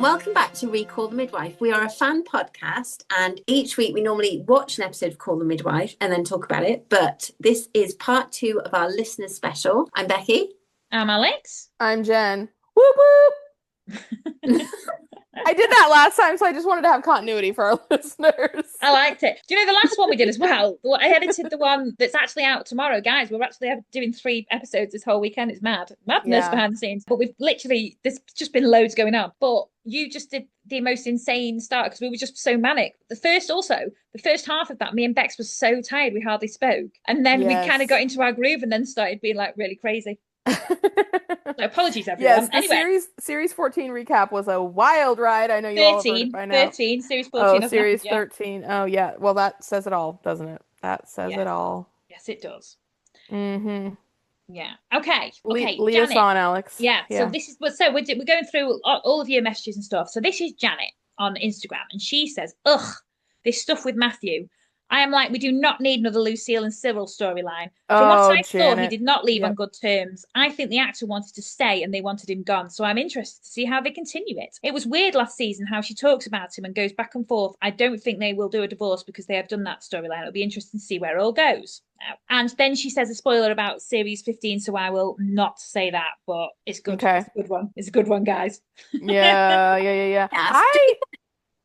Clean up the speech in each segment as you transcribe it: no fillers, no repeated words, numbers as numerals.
and welcome back to ReCall The Midwife. We are a fan podcast, and each week we normally watch an episode of Call The Midwife and then talk about it. But this is part 2 of our listeners special. I'm Becky. I'm Alex. I'm Jen. Whoop whoop. I did that last time, so I just wanted to have continuity for our listeners. I liked it. Do you know the last one we did as well? I edited the one that's actually out tomorrow. Guys, we're actually doing 3 episodes this whole weekend. It's madness behind the scenes. But there's just been loads going on. But you just did the most insane start because we were just so manic. The first half of that, me and Bex was so tired we hardly spoke. And then we kind of got into our groove and then started being like really crazy. So apologies, everyone. Yes, the anyway, series 14 recap was a wild ride. I know you all have heard it by now. 13, series 14. Oh, series 13. Oh, yeah. Well, that says it all, doesn't it? That says it all. Yes, it does. Mm-hmm. Yeah. Okay. Lead us on, Alex. Yeah. So we're going through all of your messages and stuff. So this is Janet on Instagram, and she says, "Ugh, this stuff with Matthew. I am like, we do not need another Lucille and Cyril storyline. From what I saw, he did not leave on good terms. I think the actor wanted to stay and they wanted him gone. So I'm interested to see how they continue it. It was weird last season how she talks about him and goes back and forth. I don't think they will do a divorce because they have done that storyline. It'll be interesting to see where it all goes." And then she says a spoiler about series 15, so I will not say that, but it's good. Okay. It's a good one. It's a good one, guys. Yeah.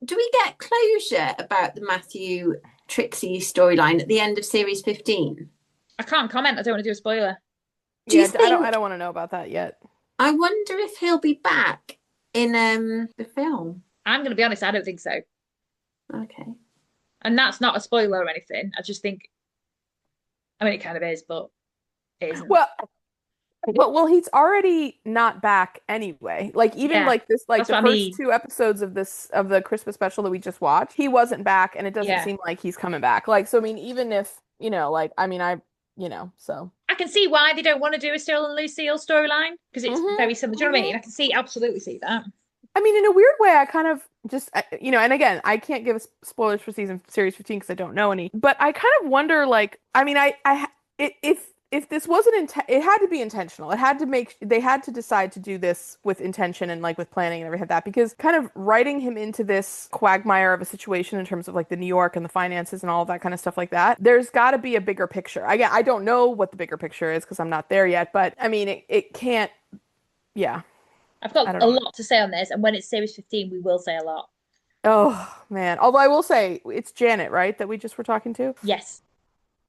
Do we get closure about the Matthew Trixie storyline at the end of series 15? I can't comment. I don't want to do a spoiler. I don't want to know about that yet. I wonder if he'll be back in the film. I'm going to be honest, I don't think so. Okay. And that's not a spoiler or anything. I just think, I mean, it kind of is, but it isn't. Well, he's already not back anyway. Like even like this, like the first 2 episodes of the Christmas special that we just watched, he wasn't back, and it doesn't seem like he's coming back. Like, so I mean, even if so I can see why they don't want to do a Cyril and Lucille storyline because it's very similar. Do you know what I mean? I can absolutely see that. I mean, in a weird way, I kind of just, and again, I can't give spoilers for series 15 because I don't know any, but I kind of wonder, like, I mean, if this wasn't it had to be intentional. They had to decide to do this with intention and like with planning and everything like that, because kind of writing him into this quagmire of a situation in terms of like the New York and the finances and all of that kind of stuff like that, there's got to be a bigger picture. I don't know what the bigger picture is because I'm not there yet, but I mean, it can't, I've got a lot to say on this, and when it's series 15, we will say a lot. Oh, man. Although I will say, it's Janet, right, that we just were talking to? Yes.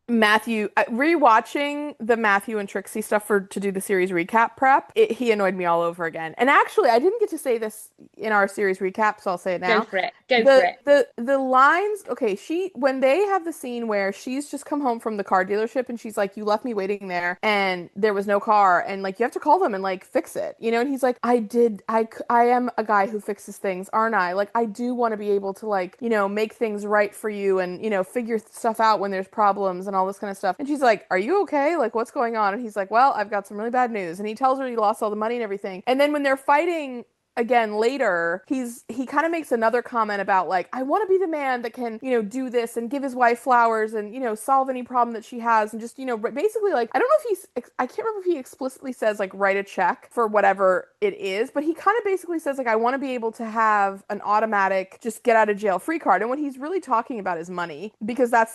Matthew, rewatching the Matthew and Trixie stuff to do the series recap prep, he annoyed me all over again. And actually, I didn't get to say this in our series recap, so I'll say it now. Go for it. The lines, okay, when they have the scene where she's just come home from the car dealership and she's like, you left me waiting there and there was no car and like you have to call them and like fix it, and he's like, I am a guy who fixes things, aren't I? Like, I do want to be able to like, make things right for you and, figure stuff out when there's problems and all this kind of stuff. And she's like, are you okay? Like, what's going on? And he's like, well, I've got some really bad news. And he tells her he lost all the money and everything. And then when they're fighting again later, he kind of makes another comment about like, I want to be the man that can, do this and give his wife flowers and, solve any problem that she has. And just, basically like, I don't know if I can't remember if he explicitly says like, write a check for whatever it is, but he kind of basically says like, I want to be able to have an automatic, just get out of jail free card. And what he's really talking about is money, because that's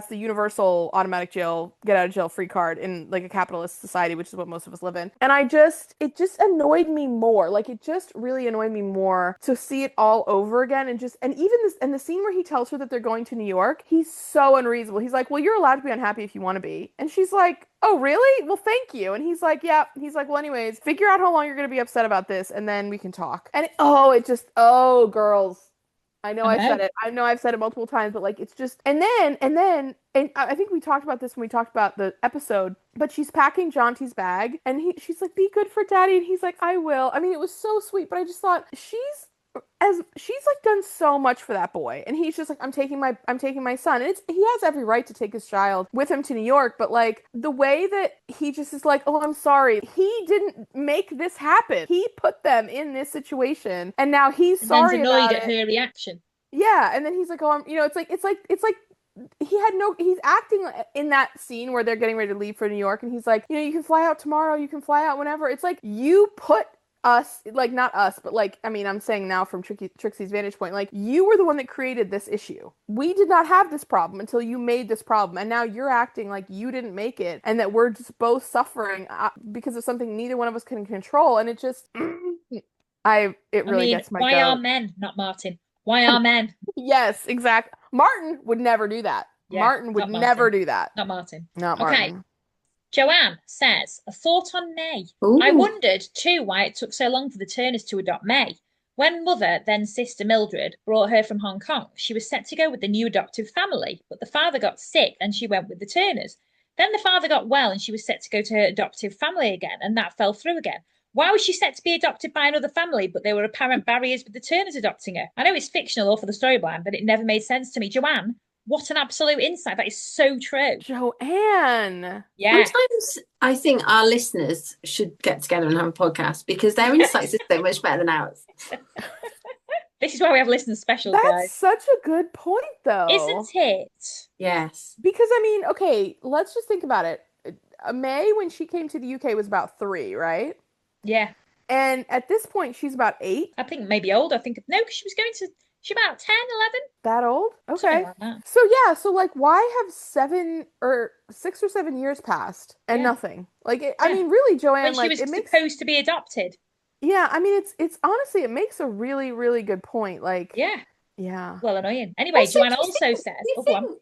the universal automatic get out of jail free card in like a capitalist society, which is what most of us live in. And it just annoyed me more. Like, it just really annoyed me more to see it all over again. And even this, and the scene where he tells her that they're going to New York, he's so unreasonable. He's like, well, you're allowed to be unhappy if you want to be. And she's like, oh, really? Well, thank you. And he's like, yeah. He's like, well, anyways, figure out how long you're going to be upset about this and then we can talk. And girls. I know I've said it multiple times, but like, it's just, and I think we talked about this when we talked about the episode, but she's packing Jonty's bag and she's like, be good for daddy. And he's like, I will. I mean, it was so sweet, but I just thought she's like done so much for that boy. And he's just like, I'm taking my son. And he has every right to take his child with him to New York. But like the way that he just is like, oh, I'm sorry. He didn't make this happen. He put them in this situation. And now he's sorry about it. Annoyed at her reaction. Yeah. And then he's like, oh, it's like he's acting in that scene where they're getting ready to leave for New York. And he's like, you can fly out tomorrow. You can fly out whenever. It's like, you put us, like not us, but like, I mean, I'm saying now from Trixie's vantage point, like you were the one that created this issue. We did not have this problem until you made this problem. And now you're acting like you didn't make it and that we're just both suffering because of something neither one of us can control. And it just, it really gets my why are goat. men, not Martin? Why are men? Yes, exactly. Martin would never do that. Yeah, Martin would not never Martin. do that. Not Martin. Not Okay. Martin. Joanne says, a thought on May. Ooh. I wondered too why it took so long for the Turners to adopt May. When mother, then sister Mildred, brought her from Hong Kong, she was set to go with the new adoptive family, but the father got sick and she went with the Turners. Then the father got well and she was set to go to her adoptive family again, and that fell through again. Why was she set to be adopted by another family, but there were apparent barriers with the Turners adopting her? I know it's fictional or for the storyline, but it never made sense to me. Joanne, what an absolute insight. That is so true. Joanne. Yeah. Sometimes I think our listeners should get together and have a podcast because their insights are so much better than ours. This is why we have listeners specials, That's guys. such a good point, though. Isn't it? Yes. Because, I mean, okay, let's just think about it. May, when she came to the UK, was about 3, right? Yeah. And at this point, she's about 8. I think maybe older. I think, no, because she's about 10, 11. That old? Okay. Something like that. So, yeah, so, like, why have 6 or 7 years passed and nothing? Like, I mean, really, Joanne, When like, she was it makes... supposed to be adopted. Yeah, I mean, it's honestly, it makes a really, really good point. Like, yeah. Well, annoying. Anyway, Also, Joanne also says, go on.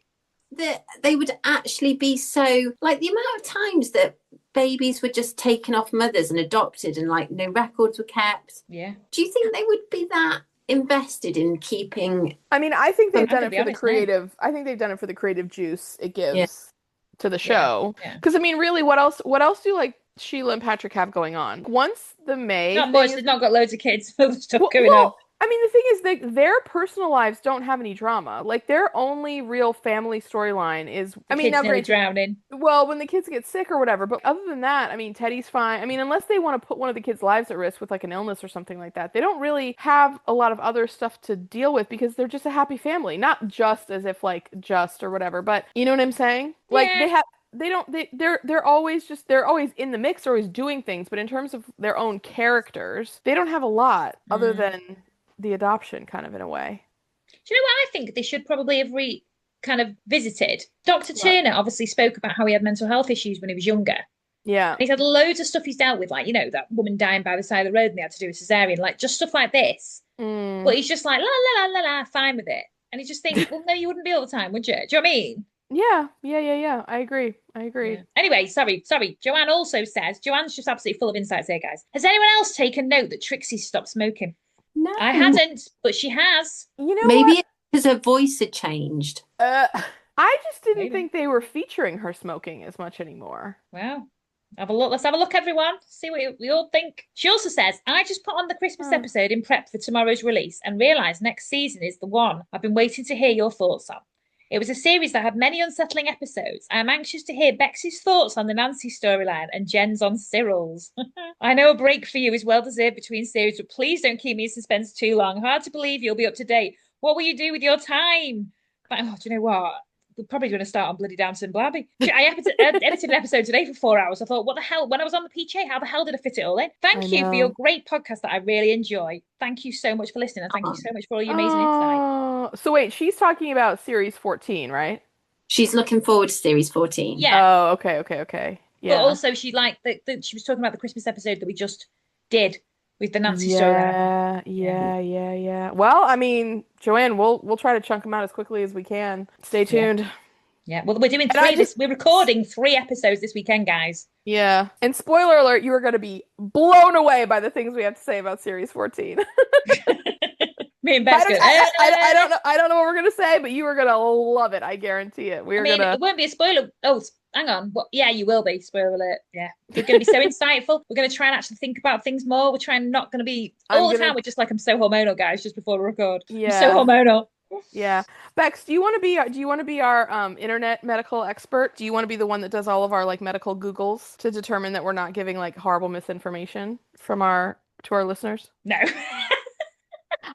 That they would actually be so, like, the amount of times that babies were just taken off mothers and adopted and like no records were kept. Yeah. Do you think they would be that invested in keeping? I mean, I think they've done it for honest, the creative. I think they've done it for the creative juice it gives Yeah. to the show. Because I mean, really, what else do like Sheila and Patrick have going on? Once the May Not much. They've not got loads of kids. Stuff going on. I mean, the thing is, their personal lives don't have any drama. Like, their only real family storyline is, I mean, now kids drowning. Well, when the kids get sick or whatever. But other than that, I mean, Teddy's fine. I mean, unless they want to put one of the kids' lives at risk with like an illness or something like that, they don't really have a lot of other stuff to deal with because they're just a happy family. Not just as if like just or whatever, but you know what I'm saying? Like they're always in the mix, always doing things. But in terms of their own characters, they don't have a lot other than the adoption, kind of, in a way. Do you know what I think they should probably have kind of visited? Dr. Turner obviously spoke about how he had mental health issues when he was younger. Yeah. And he's had loads of stuff he's dealt with, like, you know, that woman dying by the side of the road and they had to do a cesarean, like just stuff like this. But he's just like, la, la, la, la, la, fine with it. And he just thinks, well, no, you wouldn't be all the time, would you? Do you know what I mean? Yeah. I agree. Yeah. Anyway, sorry. Joanne also says, Joanne's just absolutely full of insights here, guys. Has anyone else taken note that Trixie stopped smoking? No. I hadn't, but she has. You know, maybe because her voice had changed. I just didn't think they were featuring her smoking as much anymore. Well, have a look. Let's have a look, everyone. See what we all think. She also says, I just put on the Christmas episode in prep for tomorrow's release and realised next season is the one I've been waiting to hear your thoughts on. It was a series that had many unsettling episodes. I am anxious to hear Bex's thoughts on the Nancy storyline and Jen's on Cyril's. I know a break for you is well deserved between series, but please don't keep me in suspense too long. Hard to believe you'll be up to date. What will you do with your time? But, do you know what? We're probably going to start on bloody Downton Blabby. I edited an episode today for 4 hours. I thought, what the hell? When I was on the PJ, how the hell did I fit it all in? Thank you for your great podcast that I really enjoy. Thank you so much for listening, and thank you so much for all your amazing insight. So wait, she's talking about series 14, right? She's looking forward to series 14. Yeah. Oh, okay. Yeah. But also, she liked she was talking about the Christmas episode that we just did with the Nancy storyline. Yeah. Well, I mean, Joanne, we'll try to chunk them out as quickly as we can. Stay tuned. Yeah. Well, we're doing 3. We're recording 3 episodes this weekend, guys. Yeah. And spoiler alert, you are going to be blown away by the things we have to say about series 14. Me and Beth's I don't know what we're going to say, but you are going to love it. I guarantee it. It won't be a spoiler. Oh, hang on. Yeah, you will be. Spoiler alert. Yeah. We're going to be so insightful. We're going to try and actually think about things more. We're trying not going to be all the time. We're just like, I'm so hormonal, guys, just before we record. Yeah. I'm so hormonal. Yeah. Bex, do you want to be our internet medical expert? Do you want to be the one that does all of our like medical Googles to determine that we're not giving like horrible misinformation to our listeners? No.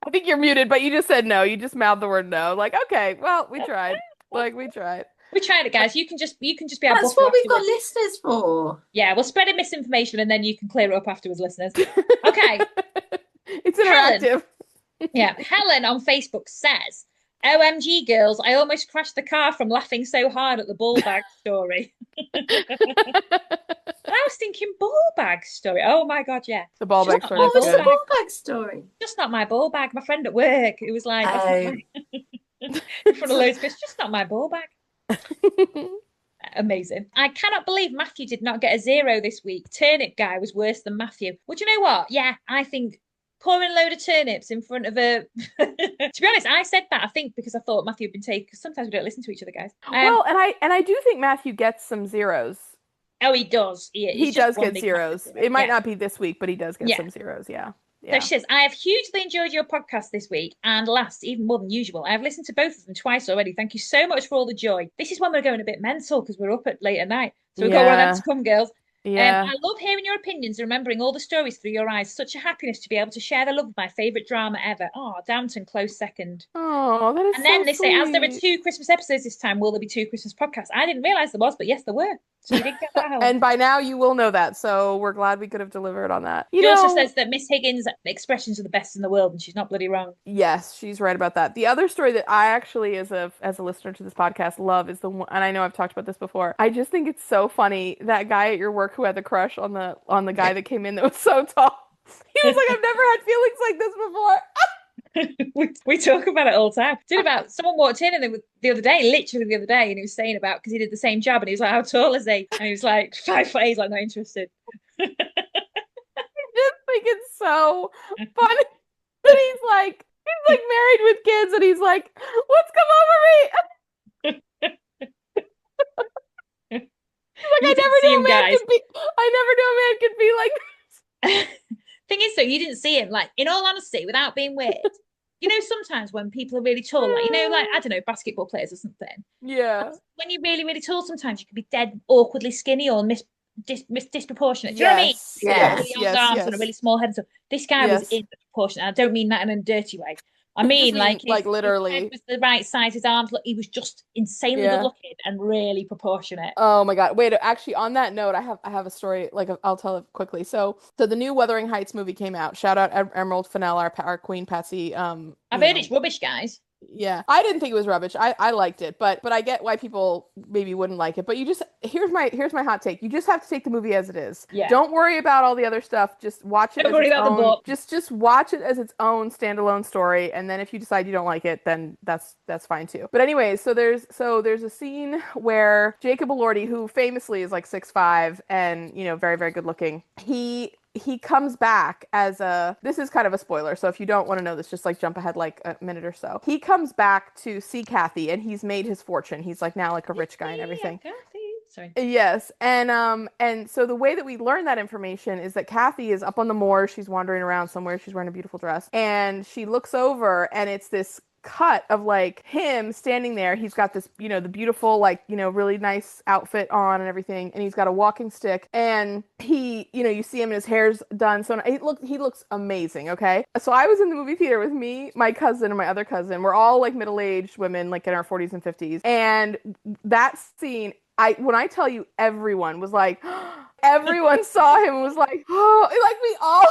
I think you're muted, but you just said no. You just mouthed the word no. Like, okay, well, we tried. We tried. We tried it, guys. You can just be our That's buffer what we've got afterwards. listeners for. Yeah, we'll spread a misinformation and then you can clear it up afterwards, listeners. Okay. It's Helen. interactive. Yeah, Helen on Facebook says, OMG girls, I almost crashed the car from laughing so hard at the ball bag story. And I was thinking ball bag story. Oh my God, yeah. The ball bag Just story not is What was the good. ball bag story? Just not my ball bag. My friend at work, it was like in front of loads of us, just not my ball bag. Amazing. I cannot believe Matthew did not get a 0 this week. Turnip guy was worse than Matthew. Well, do you know what? Yeah, I think pouring a load of turnips in front of a to be honest, I said that I think because I thought Matthew had been taken, because sometimes we don't listen to each other, guys. Well, and I do think Matthew gets some zeros. Oh, he does. He does get zeros. It might not be this week, but he does get some zeros. Yeah. So she says, I have hugely enjoyed your podcast this week and last, even more than usual. I have listened to both of them twice already. Thank you so much for all the joy. This is when we're going a bit mental because we're up at late at night. So we've got one of them to come, girls. Yeah. I love hearing your opinions and remembering all the stories through your eyes. Such a happiness to be able to share the love of my favourite drama ever. Oh, Downton, close second. Oh, that is And then so they say, as there are sweet. 2 Christmas episodes this time, will there be 2 Christmas podcasts? I didn't realise there was, but yes, there were. So you did get that, Helen. And by now you will know that. So we're glad we could have delivered on that. She also says that Miss Higgins' expressions are the best in the world, and she's not bloody wrong. Yes, she's right about that. The other story that I actually, as a listener to this podcast, love is the one, and I know I've talked about this before. I just think it's so funny, that guy at your work who had the crush on the guy that came in that was so tall. He was like, I've never had feelings like this before. we talk about it all the time. Someone walked in and literally the other day, and he was saying about, because he did the same job, and he was like, how tall is he? And he was like 5'8". He's like, not interested. I just think it's so funny that he's like married with kids, and he's like, let's come over me. Like, I never knew a man could be like this. Thing is, though, you didn't see him. Like, in all honesty, without being weird, you know, sometimes when people are really tall, like, you know, like, I don't know, basketball players or something. Yeah. When you're really, really tall, sometimes you can be dead awkwardly skinny or disproportionate. Do you know what I mean? Yes. Really long arms and a really small head. So this guy was in proportion. I don't mean that in a dirty way. I mean, like literally, his head was the right size. His arms, he was just insanely good looking and really proportionate. Oh my God! Wait, actually, on that note, I have a story. Like, I'll tell it quickly. So the new Wuthering Heights movie came out. Shout out Emerald Fennell, our queen Patsy. I've heard it's rubbish, guys. Yeah, I didn't think it was rubbish. I liked it, but I get why people maybe wouldn't like it. But here's my hot take. You just have to take the movie as it is. Yeah. Don't worry about all the other stuff. Just watch it. Don't worry about the book. Just watch it as its own standalone story, and then if you decide you don't like it, then that's fine too. But anyways, so there's a scene where Jacob Elordi, who famously is like 6'5" and very, very good looking, he comes back as this is kind of a spoiler, so if you don't want to know this, just like jump ahead like a minute or so. He comes back to see Kathy, and he's made his fortune. He's like now like a rich guy and everything. Kathy. Sorry. Yes, and so the way that we learn that information is that Kathy is up on the moor. She's wandering around somewhere. She's wearing a beautiful dress, and she looks over, and it's this cut of like him standing there. He's got this, the beautiful, like, really nice outfit on and everything, and he's got a walking stick, and he, you see him and his hair's done, so he looks amazing. Okay, so I was in the movie theater with me, my cousin, and my other cousin. We're all like middle-aged women, like in our 40s and 50s, and that scene, when I tell you, everyone was like, everyone saw him and was like, oh, like we all,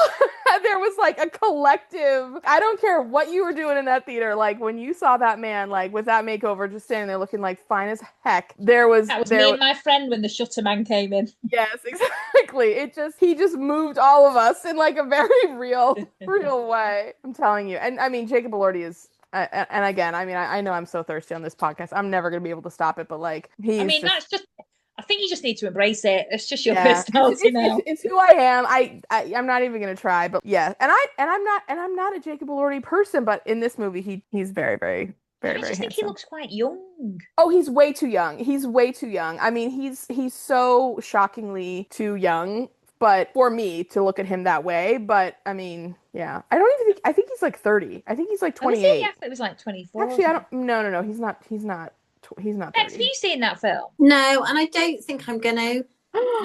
there was like a collective, I don't care what you were doing in that theater, like when you saw that man, like with that makeover, just standing there looking like fine as heck, that was me and my friend when the shutter man came in. Yes, exactly. He just moved all of us in like a very real way. I'm telling you. And I mean, Jacob Elordi is, and again, I mean, I know I'm so thirsty on this podcast. I'm never going to be able to stop it, but like, I think you just need to embrace it. It's just your personality now. It's who I am. I'm not even going to try, but yeah. And I'm not a Jacob Elordi person, but in this movie, he's very, very, very, very handsome. I just think he looks quite young. Oh, he's way too young. I mean, he's so shockingly too young. But for me to look at him that way, but I mean, yeah, I think he's like 30. I think he's like 28. Yeah, it was like 24. Actually, no, he's not 30. Have you seen that film? No, and I don't think I'm gonna.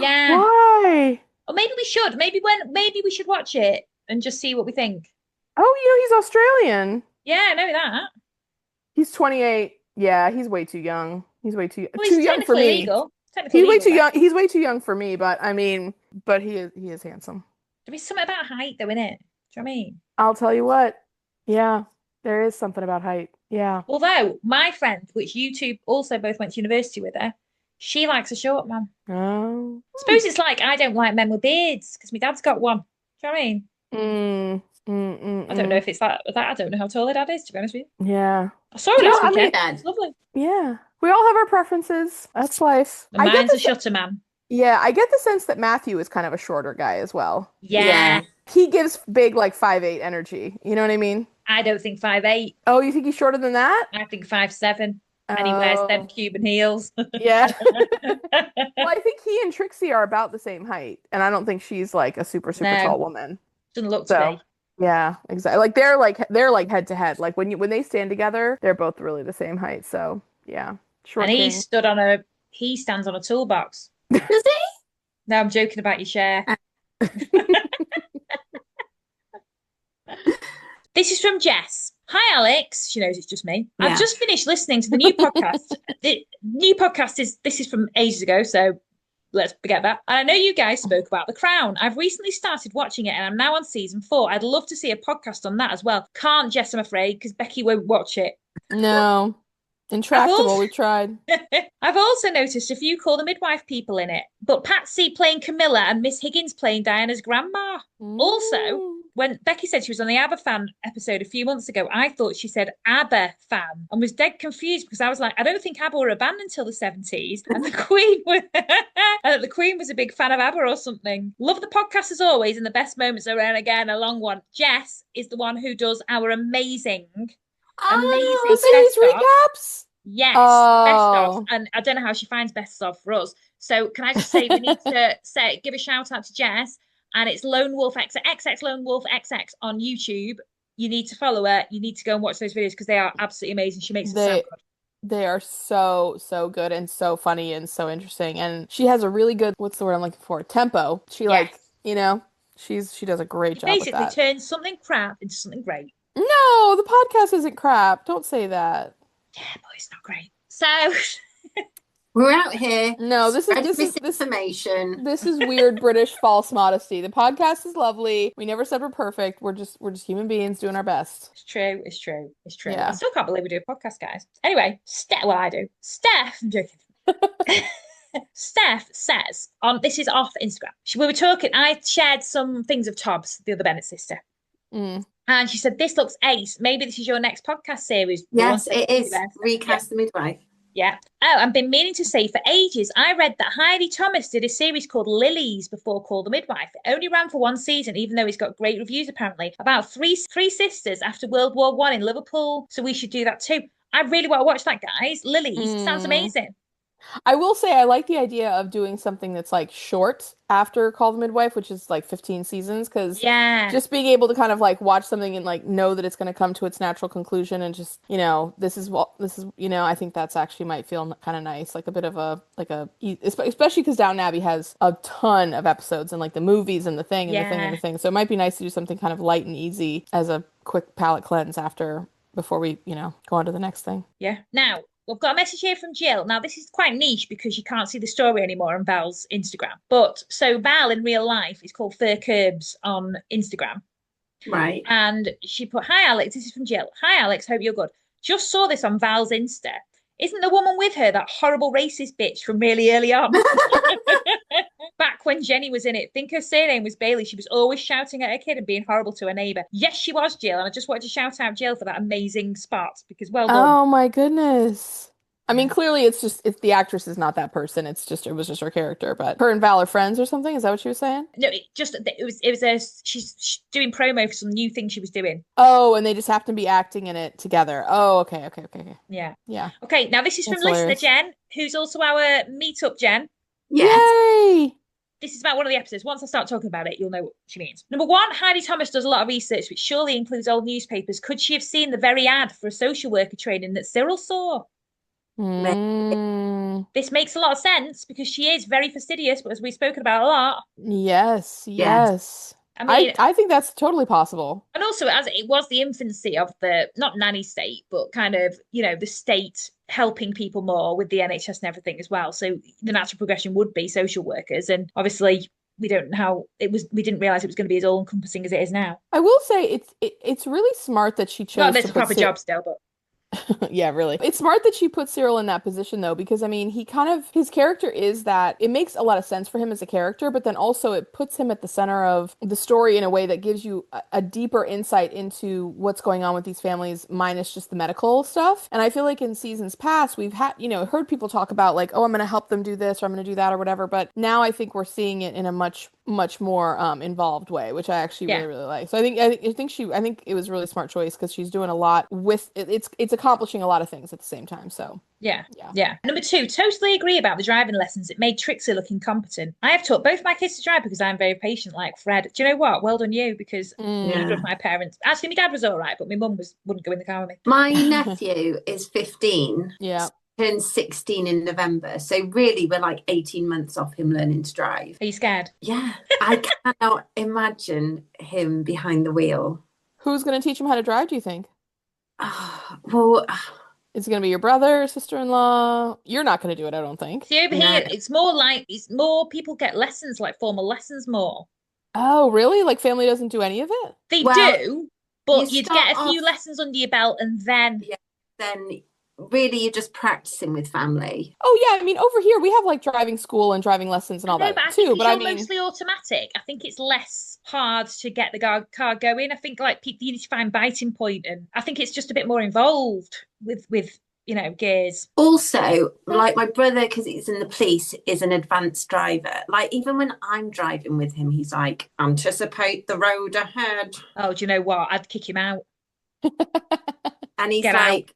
Yeah. Why? Or maybe we should. Maybe we should watch it and just see what we think. Oh, he's Australian. Yeah, I know that. He's 28. Yeah, he's way too young. He's way too Well, too he's young for technically me. legal. Technically He's way legal, too right? young. He's way too young for me, but I mean, but he is handsome. There is something about height, though, innit? Do you know what I mean? I'll tell you what. Yeah, there is something about height. Yeah. Although my friend, which you two also both went to university with her, she likes a short man. Oh. Suppose it's like I don't like men with beards because my dad's got one. Do you know what I mean? I don't know Mm. if it's that. I don't know how tall her dad is, to be honest with you. Yeah. I saw her No, last I mean, weekend. It's lovely. yeah. We all have our preferences. That's life. And mine's a shutter man. Yeah, I get the sense that Matthew is kind of a shorter guy as well. Yeah. He gives big like 5'8" energy. You know what I mean? I don't think 5'8". Oh, you think he's shorter than that? I think 5'7". And he wears them Oh, Cuban heels. yeah. Well, I think he and Trixie are about the same height, and I don't think she's like a super tall No, woman. doesn't look to So, be. yeah, exactly. Like they're like head to head. Like when they stand together, they're both really the same height. So, yeah. Short And king. he stands on a toolbox. Does he? No, I'm joking about your share. This is from Jess. Hi, Alex. She knows it's just me. Yeah. I've just finished listening to the new podcast. The new podcast is from ages ago, so let's forget that. And I know you guys spoke about The Crown. I've recently started watching it and I'm now on season 4. I'd love to see a podcast on that as well. Can't, Jess, I'm afraid, because Becky won't watch it. No. Intractable, we tried. I've also noticed a few Call the Midwife people in it, but Patsy playing Camilla and Miss Higgins playing Diana's grandma. Also, when Becky said she was on the ABBA fan episode a few months ago, I thought she said ABBA fan and was dead confused because I was like, I don't think ABBA were a band until the 70s. And the Queen was a big fan of ABBA or something. Love the podcast as always, and the best moments are, and again, a long one. Jess is the one who does our amazing series recaps. Yes, Oh. best of. And I don't know how she finds best of for us. So can I just say we need to give a shout out to Jess, and it's Lone Wolf XX Lone Wolf XX on YouTube. You need to follow her. You need to go and watch those videos because they are absolutely amazing. She makes it sound good. They are so good and so funny and so interesting. And she has a really good, what's the word I'm looking for? Tempo. She she does a great job with that. Basically turns something crap into something great. No, the podcast isn't crap. Don't say that. Yeah, but it's not great. So we're out here. No, this is misinformation. This is weird British false modesty. The podcast is lovely. We never said we're perfect. We're just human beings doing our best. It's true. Yeah. I still can't believe we do a podcast, guys. Anyway, I do. Steph, I'm joking. Steph says this is off Instagram. We were talking. I shared some things of Tobbs, the other Bennett sister. And she said, this looks ace. Maybe this is your next podcast series. Yes, it is. Recast the Midwife. Yeah. Oh, I've been meaning to say for ages. I read that Heidi Thomas did a series called Lilies before Call the Midwife. It only ran for one season, even though it's got great reviews, apparently. About three sisters after World War I in Liverpool. So we should do that too. I really want to watch that, guys. Lilies. Sounds amazing. I will say I like the idea of doing something that's like short after Call the Midwife, which is like 15 seasons, because just being able to kind of like watch something and like know that it's going to come to its natural conclusion and just, this is, I think that's actually might feel kind of nice, like a bit of especially because Downton Abbey has a ton of episodes and like the movies and the thing and the thing and the thing. So it might be nice to do something kind of light and easy as a quick palate cleanse before we, go on to the next thing. Yeah. Now, we've got a message here from Jill. Now, this is quite niche because you can't see the story anymore on Val's Instagram. But so Val in real life is called Fur Curbs on Instagram. Right. And she put, hi, Alex. This is from Jill. Hi, Alex. Hope you're good. Just saw this on Val's Insta. Isn't the woman with her that horrible racist bitch from really early on? Back when Jenny was in it. Think her surname was Bailey. She was always shouting at her kid and being horrible to her neighbour. Yes, she was, Jill. And I just wanted to shout out Jill for that amazing spot because well done. Oh, my goodness. I mean, clearly it's the actress is not that person. It was just her character, but her and Val are friends or something. Is that what she was saying? No, she's doing promo for some new thing she was doing. Oh, and they just happen to be acting in it together. Oh, okay. Yeah. Okay, now this is from listener Jen, who's also our meetup Jen. Yay! This is about one of the episodes. Once I start talking about it, you'll know what she means. Number 1, Heidi Thomas does a lot of research, which surely includes old newspapers. Could she have seen the very ad for a social worker training that Cyril saw? This makes a lot of sense because she is very fastidious, but as we've spoken about a lot. Yes. I mean, I think that's totally possible. And also, as it was the infancy of the, not nanny state, but kind of, the state helping people more with the NHS and everything as well. So the natural progression would be social workers, and obviously we don't know how it was. We didn't realize it was going to be as all encompassing as it is now. I will say it's really smart that she Well, chose there's to a put proper job still, but Yeah, really. It's smart that she put Cyril in that position though, because I mean, his character is that it makes a lot of sense for him as a character, but then also it puts him at the center of the story in a way that gives you a deeper insight into what's going on with these families, minus just the medical stuff. And I feel like in seasons past, we've had, heard people talk about like, oh, I'm going to help them do this or I'm going to do that or whatever. But now I think we're seeing it in a much more involved way, which I actually yeah. really, really like. So I think it was a really smart choice because she's doing a lot with it. It's accomplishing a lot of things at the same time. So yeah. Number 2, totally agree about the driving lessons. It made Trixie look incompetent. I have taught both my kids to drive because I'm very patient, like Fred. Do you know what? Well done you, because neither of my parents. Actually, my dad was all right, but my mum wouldn't go in the car with me. My nephew is 15. Yeah. Turns 16 in November. So really we're like 18 months off him learning to drive. Are you scared? Yeah. I cannot imagine him behind the wheel. Who's going to teach him how to drive, do you think? Well, Is it going to be your brother, sister-in-law? You're not going to do it, I don't think. See, over here, it's more people get lessons, like formal lessons more. Oh, really? Like family doesn't do any of it? They do, but you'd get a few off, lessons under your belt and then... Yeah, then really you're just practicing with family. Oh, yeah. I mean, over here, we have like driving school and driving lessons and all that too. But I mean, mostly automatic. I think it's less hard to get the car going. I think like people, you need to find biting point, and I think it's just a bit more involved with gears. Also, like my brother, because he's in the police, is an advanced driver. Like even when I'm driving with him, he's like, anticipate the road ahead. Oh, do you know what? I'd kick him out. And he's Get like, out.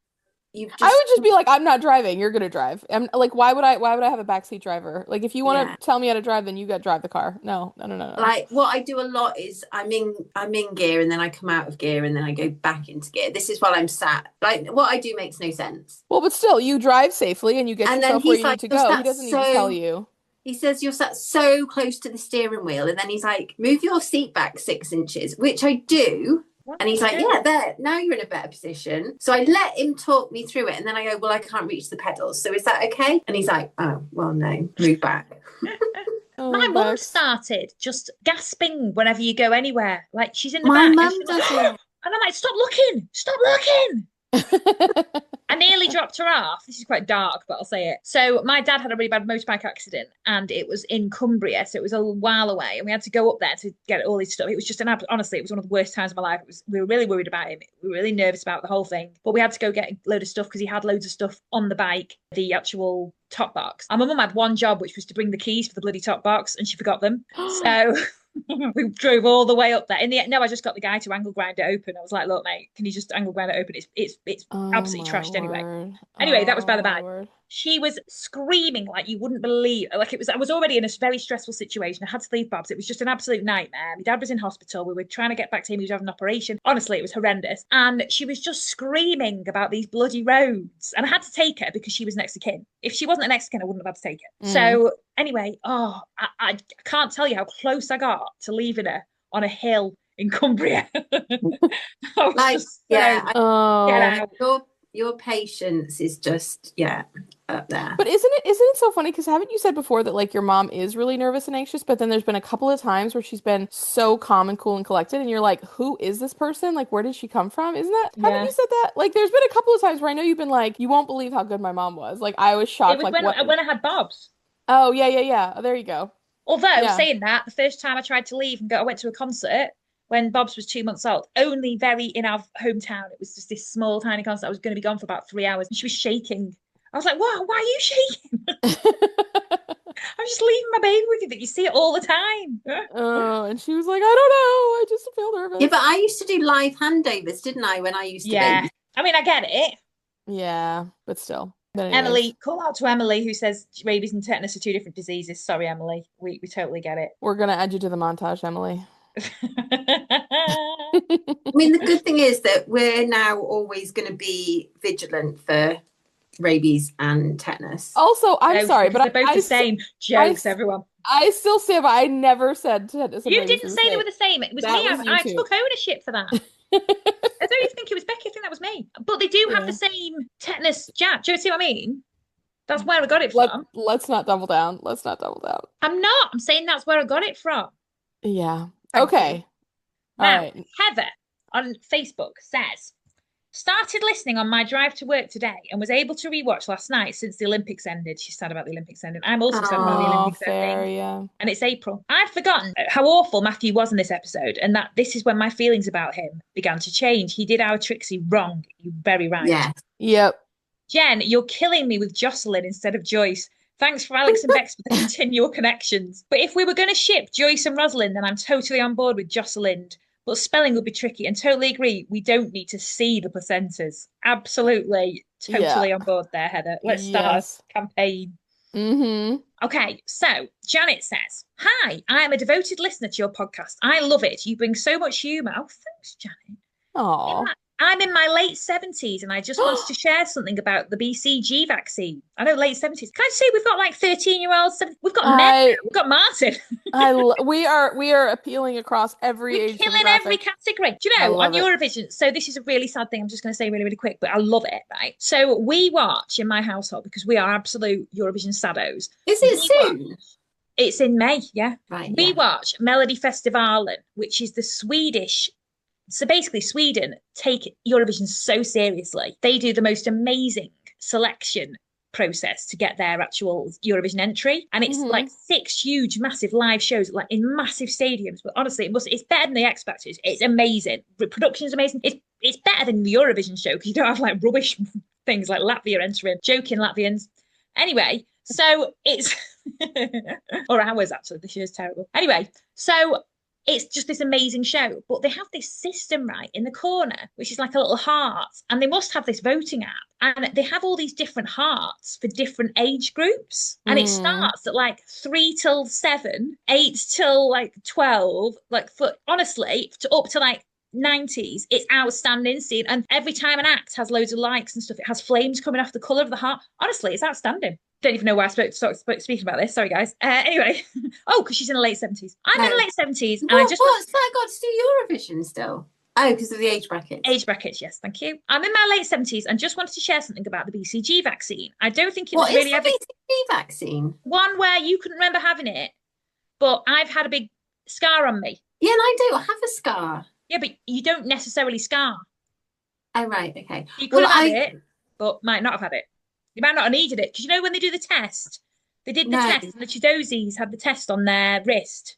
I would just be like, I'm not driving. You're gonna drive. I'm like, why would I have a backseat driver? Like, if you want to tell me how to drive, then you got to drive the car. No. Like what I do a lot is I'm in gear and then I come out of gear and then I go back into gear. This is while I'm sat. Like what I do makes no sense. Well, but still, you drive safely and you get yourself where you need to go. He doesn't need to tell you. He says you're sat so close to the steering wheel, and then he's like, move your seat back 6 inches, which I do. And he's like, yeah, there, now you're in a better position. So I let him talk me through it. And then I go, well, I can't reach the pedals. So is that okay? And he's like, oh, well, no, move back. My mum started just gasping whenever you go anywhere. Like she's in the back. My mum does it. And I'm like, stop looking. I nearly dropped her off. This is quite dark, but I'll say it. So my dad had a really bad motorbike accident, and it was in Cumbria, so it was a while away, and we had to go up there to get all his stuff. It was just honestly, it was one of the worst times of my life. We were really worried about him. We were really nervous about the whole thing, but we had to go get a load of stuff because he had loads of stuff on the bike, the actual top box. And my mum had one job, which was to bring the keys for the bloody top box, and she forgot them. So we drove all the way up there. In the end, no, I just got the guy to angle grind it open. I was like, look, mate, can you just angle grind it open? It's absolutely trashed anyway. Anyway, that was by the by. She was screaming like you wouldn't believe. Like I was already in a very stressful situation. I had to leave Bob's. It was just an absolute nightmare. My dad was in hospital. We were trying to get back to him. He was having an operation. Honestly, it was horrendous. And she was just screaming about these bloody roads. And I had to take her because she was next to kin. If she wasn't next to kin, I wouldn't have had to take her. So anyway, I can't tell you how close I got to leaving her on a hill in Cumbria. Like, get out. Your patience is just up there. But isn't it so funny? Because haven't you said before that like your mom is really nervous and anxious, but then there's been a couple of times where she's been so calm and cool and collected, and you're like, who is this person? Like, where did she come from? Isn't that? Yeah. Haven't you said that? Like, there's been a couple of times where I know you've been like, you won't believe how good my mom was. Like, I was shocked. It was like when I had Bob's. Oh yeah. There you go. Although saying that, the first time I tried to leave and go, I went to a concert when Bob's was 2 months old, only very in our hometown. It was just this small, tiny concert. I was going to be gone for about 3 hours, and she was shaking. I was like, "What? Why are you shaking?" I'm just leaving my baby with you, that you see it all the time. Oh, and she was like, "I don't know. I just feel nervous." Yeah, but I used to do live handovers, didn't I? When I used to. Yeah, I mean, I get it. Yeah, but still. Emily, call out to Emily, who says rabies and tetanus are 2 different diseases. Sorry, Emily, we totally get it. We're gonna add you to the montage, Emily. I mean, the good thing is that we're now always going to be vigilant for rabies and tetanus. Also, I'm sorry, but they're both the same. Jokes, everyone. I still say, but I never said tetanus. You didn't say they were the same. It was me. I took ownership for that. I don't even think it was Becky. I think that was me. But they do have the same tetanus jab. Do you see what I mean? That's where I got it from. Let's not double down. Let's not double down. I'm not. I'm saying that's where I got it from. Yeah. Thank Okay. you. All Now, right. Heather on Facebook says, started listening on my drive to work today and was able to rewatch last night since the Olympics ended. She's sad about the Olympics ending. I'm also sad about the Olympics ending. Yeah. And it's April. I'd forgotten how awful Matthew was in this episode, and that this is when my feelings about him began to change. He did our Trixie wrong. You're very right. Yeah. Yep. Jen, you're killing me with Jocelyn instead of Joyce. Thanks for Alex and Bex for the continual connections. But if we were going to ship Joyce and Rosalind, then I'm totally on board with Jocelyn. But spelling would be tricky, and totally agree. We don't need to see the placentas. Absolutely, totally on board there, Heather. Let's start a campaign. Mm-hmm. Okay, so Janet says, "Hi, I am a devoted listener to your podcast. I love it. You bring so much humour." Oh, thanks, Janet. Aww. I'm in my late 70s and I just wanted to share something about the BCG vaccine. I know, late 70s. Can I say we've got like 13-year-olds? We've got men. We've got Martin. We are appealing across every age demographic. We're killing every category. Do you know, on Eurovision, so this is a really sad thing. I'm just going to say really, really quick, but I love it, right? So we watch in my household, because we are absolute Eurovision saddos. Is it soon? It's in May, yeah. Right. We watch Melody Festivalen, which is the Swedish. So basically, Sweden take Eurovision so seriously. They do the most amazing selection process to get their actual Eurovision entry. And it's like 6 huge, massive live shows, like in massive stadiums. But honestly, it's better than the X Factors. It's amazing. The production's amazing. It's better than the Eurovision show, because you don't have like rubbish things like Latvia entering, joking Latvians. Anyway, so it's or ours actually. This year's terrible. Anyway, so it's just this amazing show, but they have this system right in the corner, which is like a little heart, and they must have this voting app, and they have all these different hearts for different age groups, and it starts at like 3 till 7, 8 till like 12, like honestly, up to like 90s. It's outstanding scene, and every time an act has loads of likes and stuff, it has flames coming off the colour of the heart. Honestly, it's outstanding. Don't even know why I spoke speaking about this. Sorry, guys. Anyway, because she's in the late 70s. I'm in the late 70s, and what's that got to do Eurovision still? Oh, because of the age brackets. Age brackets, yes, thank you. I'm in my late 70s and just wanted to share something about the BCG vaccine. I don't think it was really ever. What is the BCG vaccine? One where you couldn't remember having it, but I've had a big scar on me. Yeah, and I do. I have a scar. Yeah, but you don't necessarily scar. Oh, right, okay. You could have had it, but might not have had it. You might not have needed it, because you know when they do the test, they did the test, and the Chidozis had the test on their wrist.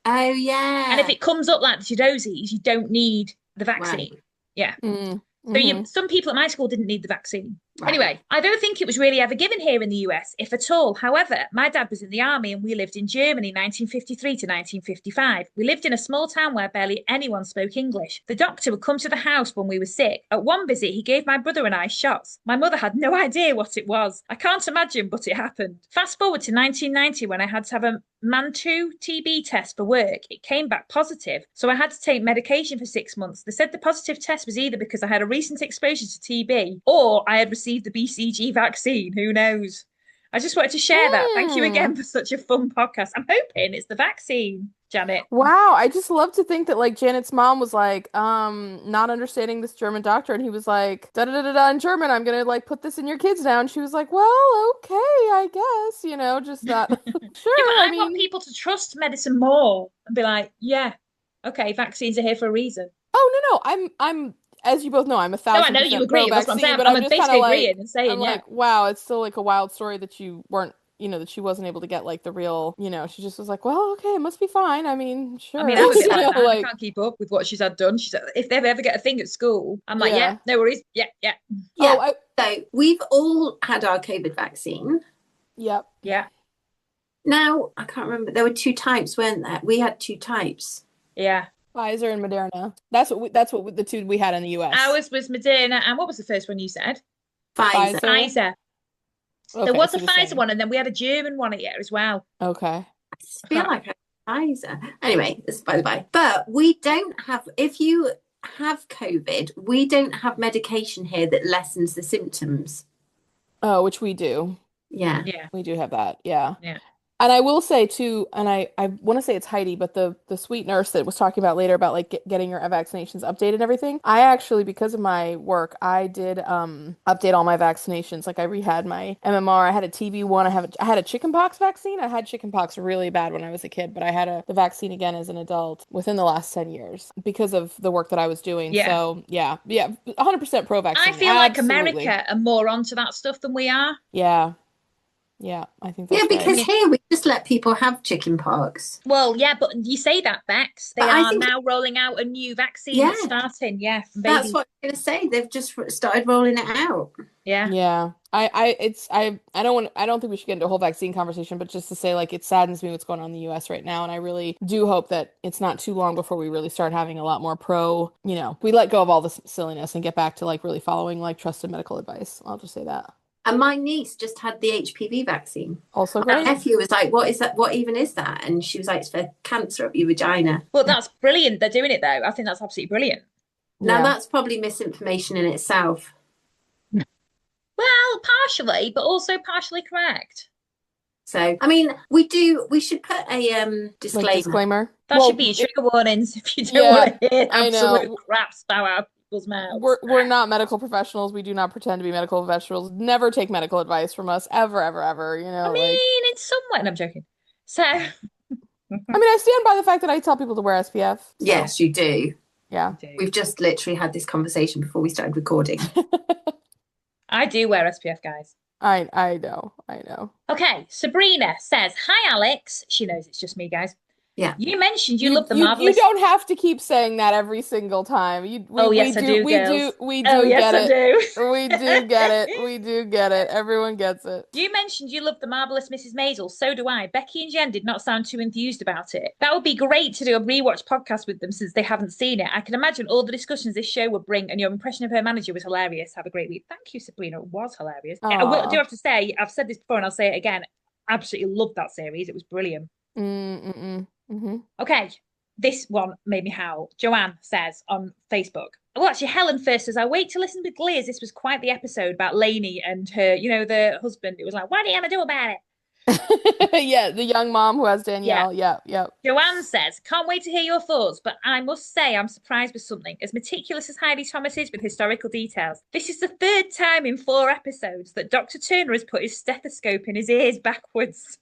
Oh, yeah. And if it comes up like the Chidozis, you don't need the vaccine. Right. Yeah. So some people at my school didn't need the vaccine. Right. Anyway, I don't think it was really ever given here in the US, if at all. However, my dad was in the army and we lived in Germany 1953 to 1955. We lived in a small town where barely anyone spoke English. The doctor would come to the house when we were sick. At one visit, he gave my brother and I shots. My mother had no idea what it was. I can't imagine, but it happened. Fast forward to 1990 when I had to have a MAN2 TB test for work. It came back positive, so I had to take medication for 6 months. They said the positive test was either because I had a recent exposure to TB or I had received the BCG vaccine. Who knows? I just wanted to share that. Thank you again for such a fun podcast. I'm hoping it's the vaccine, Janet. Wow, I just love to think that like Janet's mom was like, not understanding this German doctor, and he was like, da da da da in German, I'm gonna like put this in your kids now, and she was like, well, okay, I guess, just not sure. Yeah, but I want people to trust medicine more and be like, yeah, okay, vaccines are here for a reason. Oh no, I'm as you both know, I'm 1,000% No, I know you agree. That's what I'm saying. But I'm just basically like, agreeing and saying, like, wow, it's still like a wild story that you weren't, that she wasn't able to get like the real, she just was like, well, okay, it must be fine. I mean, sure. I mean, I would be like, I can't keep up with what she's had done. She's like, if they ever get a thing at school, I'm like, yeah, no worries. Yeah. So we've all had our COVID vaccine. Yep. Yeah. Now, I can't remember. There were 2 types, weren't there? We had 2 types. Yeah. Pfizer and Moderna. That's what the 2 we had in the US. Ours was Moderna, and what was the first one you said? Pfizer. Okay, there was a Pfizer one, and then we had a German one here as well. Okay. I feel like I had Pfizer. Anyway, this is by the by. But we don't have, if you have COVID, we don't have medication here that lessens the symptoms. Oh, which we do. Yeah. We do have that. Yeah. And I will say too, and I want to say it's Heidi, but the sweet nurse that was talking about later about like getting your vaccinations updated and everything. I actually, because of my work, I did update all my vaccinations. Like I rehabbed my MMR. I had a TB one. I had a chickenpox vaccine. I had chickenpox really bad when I was a kid, but I had the vaccine again as an adult within the last 10 years because of the work that I was doing. Yeah. So yeah, 100% pro vaccine. I feel like Absolutely. America are more onto that stuff than we are. Yeah. Yeah, I think Yeah, that's right. because here we just let people have chicken pox. Well, yeah, but you say that, Bex. They But I are think- now rolling out a new vaccine Yeah. that's starting. Yeah, from That's babies. what I'm going to say. They've just started rolling it out. Yeah. Yeah. I don't think we should get into a whole vaccine conversation, but just to say like it saddens me what's going on in the US right now. And I really do hope that it's not too long before we really start having a lot more we let go of all this silliness and get back to like really following like trusted medical advice. I'll just say that. And my niece just had the HPV vaccine. Also My great. nephew was like, "What is that? What even is that?" And she was like, "It's for cancer of your vagina." Well, that's brilliant. They're doing it though. I think that's absolutely brilliant. Now Yeah. that's probably misinformation in itself. Well, partially, but also partially correct. So, I mean, we should put a disclaimer. Like disclaimer. That Well, should be your trigger warnings if you don't Yeah, want to hear I absolute know. crap spout out of people's mouths. We're not medical professionals. We do not pretend to be medical professionals. Never take medical advice from us ever, ever, ever. I mean, in some way, and I'm joking. So, I stand by the fact that I tell people to wear SPF. So, Yes, you do. yeah. We've just literally had this conversation before we started recording. I do wear SPF, guys. I know. Okay, Sabrina says, "Hi, Alex." She knows it's just me, guys. Yeah. You mentioned you love the You marvelous. don't have to keep saying that every single time. Yes, I do, girls. We Oh, do yes, get I it. do. We do get it. We do get it. Everyone gets it. You mentioned you love the marvelous Mrs. Maisel. So do I. Becky and Jen did not sound too enthused about it. That would be great to do a rewatch podcast with them since they haven't seen it. I can imagine all the discussions this show would bring, and your impression of her manager was hilarious. Have a great week. Thank you, Sabrina. It was hilarious. I do have to say, I've said this before and I'll say it again. Absolutely loved that series. It was brilliant. Okay, this one made me howl. Joanne says on Facebook. Well, actually, Helen first says, "I wait to listen with glee as this was quite the episode about Lainey and her, the husband. It was like, what are you going to do about it?" Yeah, the young mom who has Danielle. Yeah. Joanne says, "Can't wait to hear your thoughts, but I must say I'm surprised with something. As meticulous as Heidi Thomas is with historical details, this is the third time in 4 episodes that Dr. Turner has put his stethoscope in his ears backwards."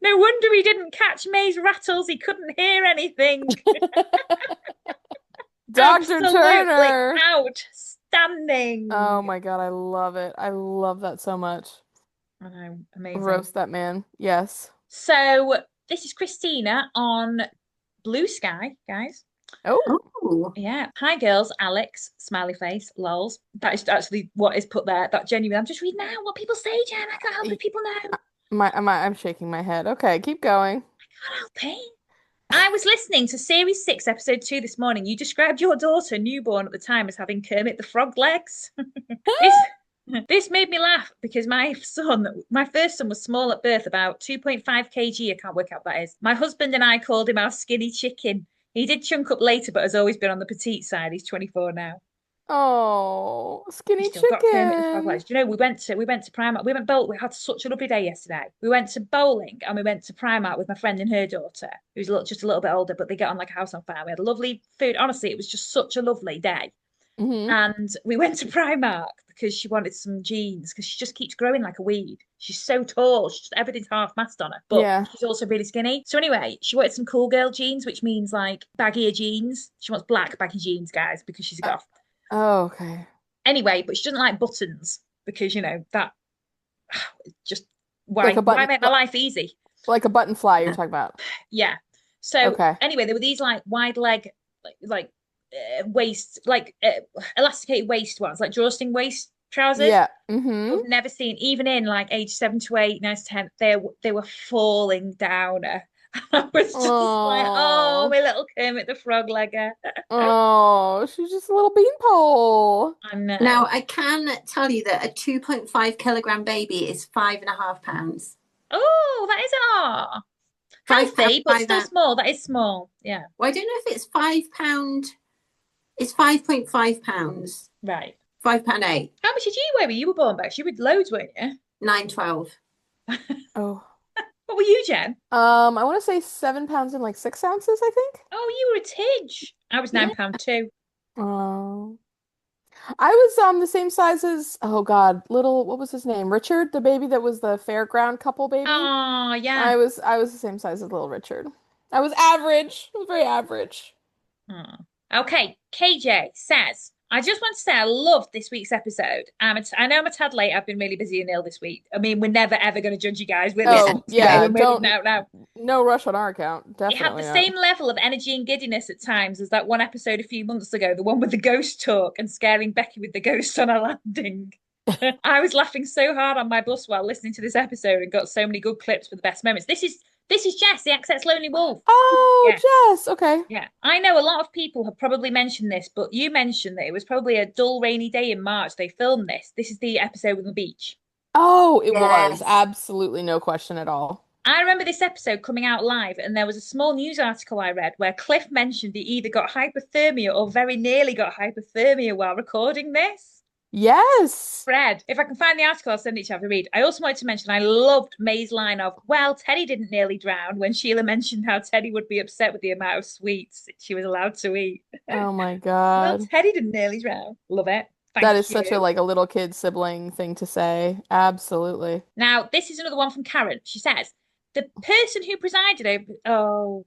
No wonder he didn't catch May's rattles. He couldn't hear anything. Dr. Turner. Outstanding. Oh my God, I love it. I love that so much. I know, amazing. Roast that man. Yes. So this is Christina on Blue Sky, guys. Oh. Yeah. "Hi, girls. Alex, smiley face, lols." That is actually what is put there. That genuinely, I'm just reading out what people say, Jen. I can't help it. People know. I'm shaking my head. Okay, keep going. I can't help it. "I was listening to Series 6, Episode 2 this morning. You described your daughter, newborn at the time, as having Kermit the Frog legs. This made me laugh because my first son was small at birth, about 2.5 kg. I can't work out what that is. My husband and I called him our skinny chicken. He did chunk up later, but has always been on the petite side. He's 24 now. Oh, skinny Still got Kermit the Frog chicken. legs. Do you know, we went to Primark. We went bowling. We had such a lovely day yesterday. We went to bowling and we went to Primark with my friend and her daughter, who's just a little bit older, but they get on like a house on fire. We had lovely food. Honestly, it was just such a lovely day. And we went to Primark because she wanted some jeans because she just keeps growing like a weed. She's so tall. Everything's half-mast on her, but she's also really skinny. So anyway, she wanted some cool girl jeans, which means like baggier jeans. She wants black baggy jeans, guys, because she's a goth. Oh, okay. Anyway, but she doesn't like buttons because, that just why Like a button, why make my life easy? Like a button fly you're talking about. Yeah. So anyway, there were these like wide leg, waist, elasticated waist ones, like drawstring waist trousers. Yeah. I've never seen, even in like age 7 to 8, 9 to 10, they were falling down her. I was just like, oh, my little Kermit the Frog legger. Oh, she's just a little beanpole. I know. Now, I can tell you that a 2.5 kilogram baby is 5.5 pounds. Oh, that is healthy, but still small. That is small. Yeah. Well, I don't know if it's £5. It's 5.5 pounds. Right. £5.8. How much did you weigh when you were born, Bex? You were loads, weren't you? 9.12. Oh. What were you, Jen? I want to say 7 pounds and like 6 ounces, I think. Oh, you were a tidge. I was Yeah. £9 too. Oh. I was the same size as, oh God, little, what was his name? Richard, the baby that was the fairground couple baby. Oh, yeah. I was the same size as little Richard. I was average. I was very average. Oh. Okay, KJ says, I just want to say I loved this week's episode. I know I'm a tad late. I've been really busy and ill this week. I mean, we're never ever going to judge you guys. We're listening Oh, today. yeah, No. no rush on our account. It had the Definitely not. same level of energy and giddiness at times as that one episode a few months ago, the one with the ghost talk and scaring Becky with the ghost on a landing. I was laughing so hard on my bus while listening to this episode and got so many good clips for the best moments. This is Jess, the XX Lonely Wolf. Oh, Yeah. Jess. Okay. Yeah, I know a lot of people have probably mentioned this, but you mentioned that it was probably a dull, rainy day in March. They filmed this. This is the episode with the beach. Oh, it was. Yes. Absolutely no question at all. I remember this episode coming out live, and there was a small news article I read where Cliff mentioned he either got hypothermia or very nearly got hypothermia while recording this. Yes. Fred, if I can find the article, I'll send it to you after read. I also wanted to mention I loved May's line of, well, Teddy didn't nearly drown when Sheila mentioned how Teddy would be upset with the amount of sweets she was allowed to eat. Oh my Well, God. Teddy didn't nearly drown. Love it. That Thank is such a you. like a little kid sibling thing to say. Absolutely. Now, this is another one from Karen. She says, the person who presided over, oh,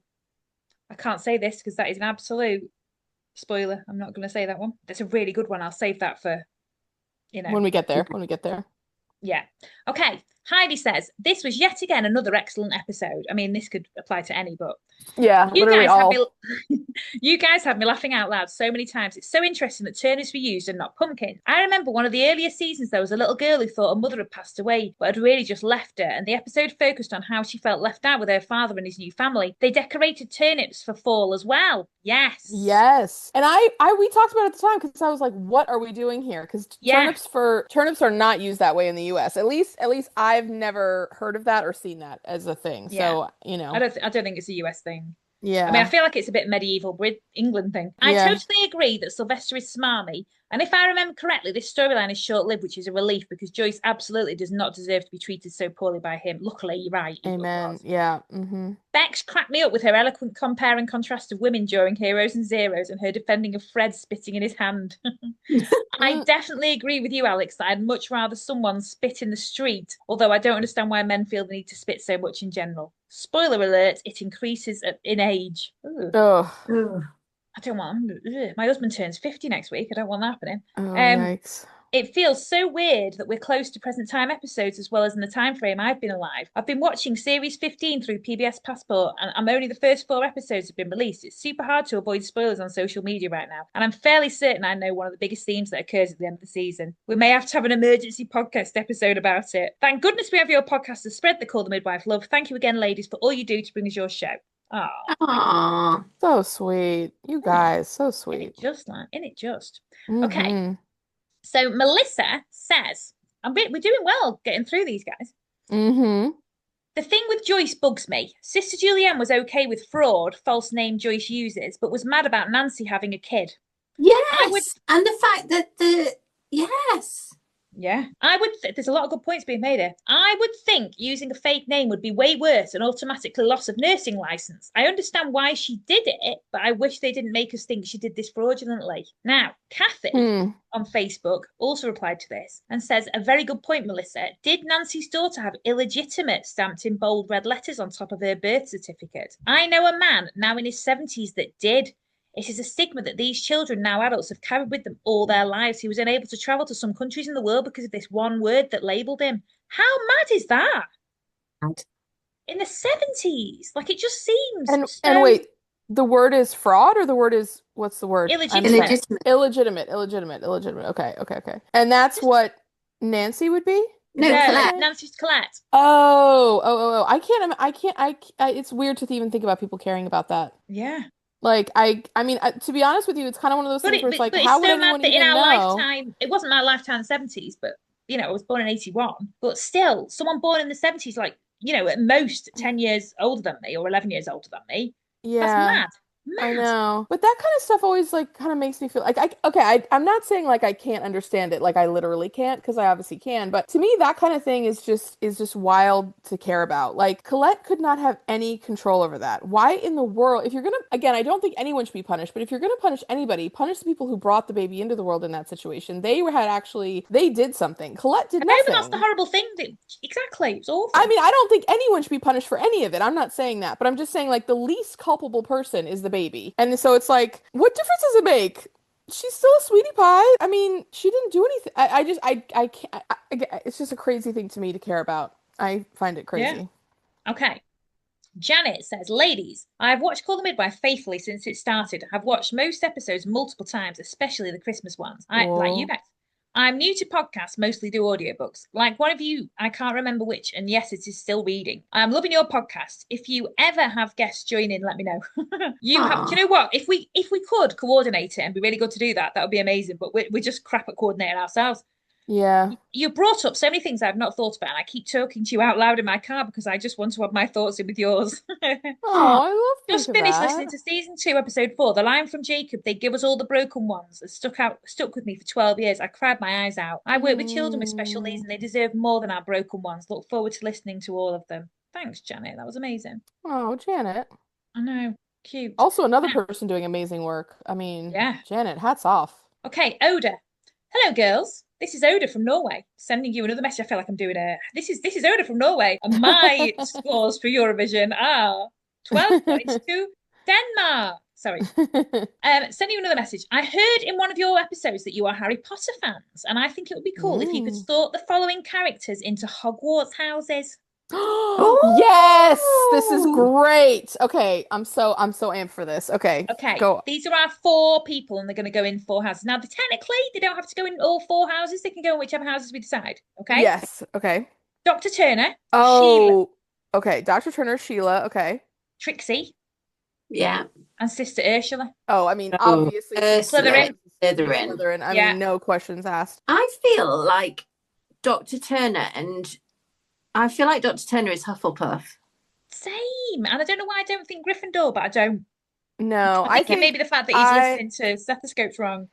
I can't say this because that is an absolute spoiler. I'm not going to say that one. That's a really good one. I'll save that for, you know. When we get there. When we get there. Yeah. Okay. Heidi says, this was yet again another excellent episode. I mean, this could apply to any, but Yeah, you literally guys had all. me you guys had me laughing out loud so many times. It's so interesting that turnips were used and not pumpkins. I remember one of the earlier seasons there was a little girl who thought her mother had passed away, but had really just left her, and the episode focused on how she felt left out with her father and his new family. They decorated turnips for fall as well. Yes. Yes. And we talked about it at the time because I was like, what are we doing here? Because Yeah. turnips are not used that way in the US. At least I've never heard of that or seen that as a thing. Yeah. So, I don't think it's a US thing. I mean, I yeah. feel like it's a bit medieval Brit England thing. I Yeah. totally agree that Sylvester is smarmy. And if I remember correctly, this storyline is short-lived, which is a relief because Joyce absolutely does not deserve to be treated so poorly by him. Luckily, you're right. Amen. Yeah. Bex cracked me up with her eloquent compare and contrast of women during Heroes and Zeros and her defending of Fred spitting in his hand. I definitely agree with you, Alex, that I'd much rather someone spit in the street, although I don't understand why men feel the need to spit so much in general. Spoiler alert, it increases in age. Ugh. Oh. I don't want. Ugh. My husband turns 50 next week. I don't want that happening. Oh, yikes. It feels so weird that we're close to present time episodes as well as in the time frame I've been alive. I've been watching series 15 through PBS Passport, and I'm only the first 4 episodes have been released. It's super hard to avoid spoilers on social media right now, and I'm fairly certain I know one of the biggest themes that occurs at the end of the season. We may have to have an emergency podcast episode about it. Thank goodness we have your podcast to spread the Call The Midwife love. Thank you again, ladies, for all you do to bring us your show. Aww. So sweet. You guys, so In it sweet. just, like, in it just. Okay. Mm-hmm. So Melissa says, we're doing well getting through these guys. Mm-hmm. The thing with Joyce bugs me. Sister Julianne was okay with fraud, false name Joyce uses, but was mad about Nancy having a kid. Yes. And the fact that yes. Yeah. There's a lot of good points being made here. I would think using a fake name would be way worse and automatically loss of nursing license. I understand why she did it, but I wish they didn't make us think she did this fraudulently. Now, Kathy on Facebook also replied to this and says, a very good point, Melissa. Did Nancy's daughter have illegitimate stamped in bold red letters on top of her birth certificate? I know a man now in his 70s that did. It is a stigma that these children, now adults, have carried with them all their lives. He was unable to travel to some countries in the world because of this one word that labelled him. How mad is that? In the 70s? Like, it just seems And wait, the word is fraud or the word is, what's the word? illegitimate. Illegitimate. Okay. And that's what Nancy would be? No, Colette. Nancy's Colette. Oh. It's weird to even think about people caring about that. Yeah. Like, I mean, to be honest with you, it's kind of one of those things where it's like, how would anyone even know? Lifetime, it wasn't my lifetime, the 70s, but, I was born in 81. But still, someone born in the 70s, like, at most 10 years older than me or 11 years older than me. Yeah. That's mad. I Mad. know. But that kind of stuff always like kind of makes me feel like I'm not saying like I can't understand it, like I literally can't, because I obviously can, but to me that kind of thing is just wild to care about. Like Colette could not have any control over that. Why in the world, if you're gonna, again, I don't think anyone should be punished, but if you're gonna punish anybody, punish the people who brought the baby into the world in that situation. They did something. Colette did I know, but that's the nothing. horrible thing. Exactly. It's I awful. mean, I don't think anyone should be punished for any of it. I'm not saying that, but I'm just saying like the least culpable person is the baby. And so it's like, what difference does it make? She's still a sweetie pie. I mean, she didn't do anything. I can't. It's just a crazy thing to me to care about. I find it Yeah. crazy. Okay. Janet says, ladies, I've watched Call the Midwife faithfully since it started. I've watched most episodes multiple times, especially the Christmas ones. Like you Oh, guys. I'm new to podcasts, mostly do audiobooks. Like one of you, I can't remember which, and yes, it is still reading. I'm loving your podcast. If you ever have guests join in, let me know. Do you know what? If we could coordinate it and be really good to do that, that would be amazing. But we're just crap at coordinating ourselves. yeah. You brought up so many things I've not thought about, and I keep talking to you out loud in my car because I just want to have my thoughts in with yours. Oh, I love think Just of finished listening that. to season 2, episode 4. The line from Jacob, they give us all the broken ones, that stuck with me for 12 years. I cried my eyes out. I work with children with special needs, Mm. and they deserve more than our broken ones. Look forward to listening to all of them. Thanks, Janet. That was amazing. Oh, Janet. I know. Cute. Also, another person doing amazing work. I mean, Yeah. Janet, hats off. Okay, Oda. Hello, girls. This is Oda from Norway, sending you another message. I feel like I'm doing a. This is Oda from Norway, and my scores for Eurovision are 12 points to Denmark. Sorry. Sending you another message. I heard in one of your episodes that you are Harry Potter fans, and I think it would be cool if you could Mm. sort the following characters into Hogwarts houses. Yes, this is Oh, great. Okay, I'm so amped for this. Okay, Okay, go. these are our 4 people, and they're going to go in 4 houses. Now, technically, they don't have to go in all 4 houses. They can go in whichever houses we decide. Okay. Yes. Okay. Dr. Turner, Sheila, Oh, okay. Dr. Turner, Sheila. Okay. Trixie, yeah. and Sister Ursula. Oh, I mean, Oh, obviously, Slytherin. Slytherin. Slytherin. I Yeah. mean, no questions asked. I feel like Dr. Turner is Hufflepuff. Same. And I don't know why I don't think Gryffindor, but I don't. No, I I think it may think be the fact that he's listening to stethoscopes wrong.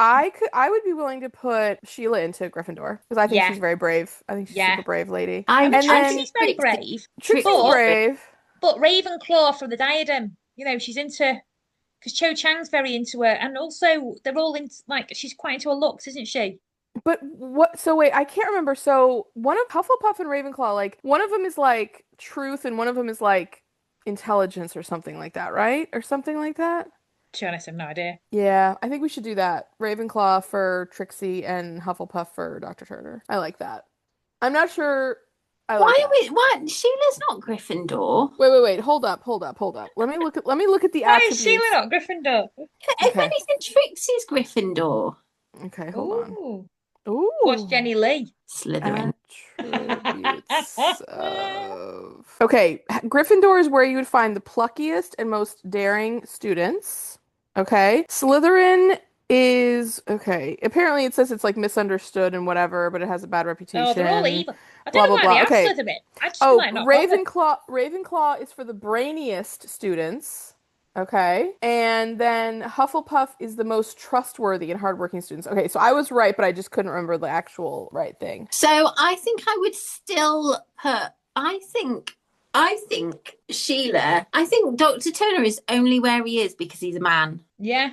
I would be willing to put Sheila into Gryffindor because I think Yeah. she's very brave. I think she's a Yeah. super brave lady. I And I then think she's very brave. Trixie's But- brave. But Ravenclaw from the Diadem, she's into, because Cho Chang's very into her, and also they're all into, like, she's quite into her looks, isn't she? But what? So wait, I can't remember. So one of Hufflepuff and Ravenclaw, like one of them is like truth, and one of them is like intelligence or something like that, right? Or something like that. To be honest, I have no idea. Yeah, I think we should do that. Ravenclaw for Trixie and Hufflepuff for Dr. Turner. I like that. I'm not sure. I like Why that. are we? What? Sheila's not Gryffindor. Wait. Hold up. Let me look at the Why is attributes. Sheila not Gryffindor? If Okay. anything, Trixie's Gryffindor. Okay, hold on. Ooh. Ooh. What's Jenny Lee? Slytherin. Attributes of... Okay, Gryffindor is where you would find the pluckiest and most daring students. Okay. Slytherin is... Okay. Apparently it says it's like misunderstood and whatever, but it has a bad reputation. Oh, they're all evil. I Blah, don't know blah, why blah. they Okay. are Slytherin. I just Oh, might not bother. Ravenclaw is for the brainiest students. Okay. And then Hufflepuff is the most trustworthy and hardworking students. Okay, so I was right, but I just couldn't remember the actual right thing. So I think I would still put. I think Sheila. I think Dr. Turner is only where he is because he's a man. Yeah.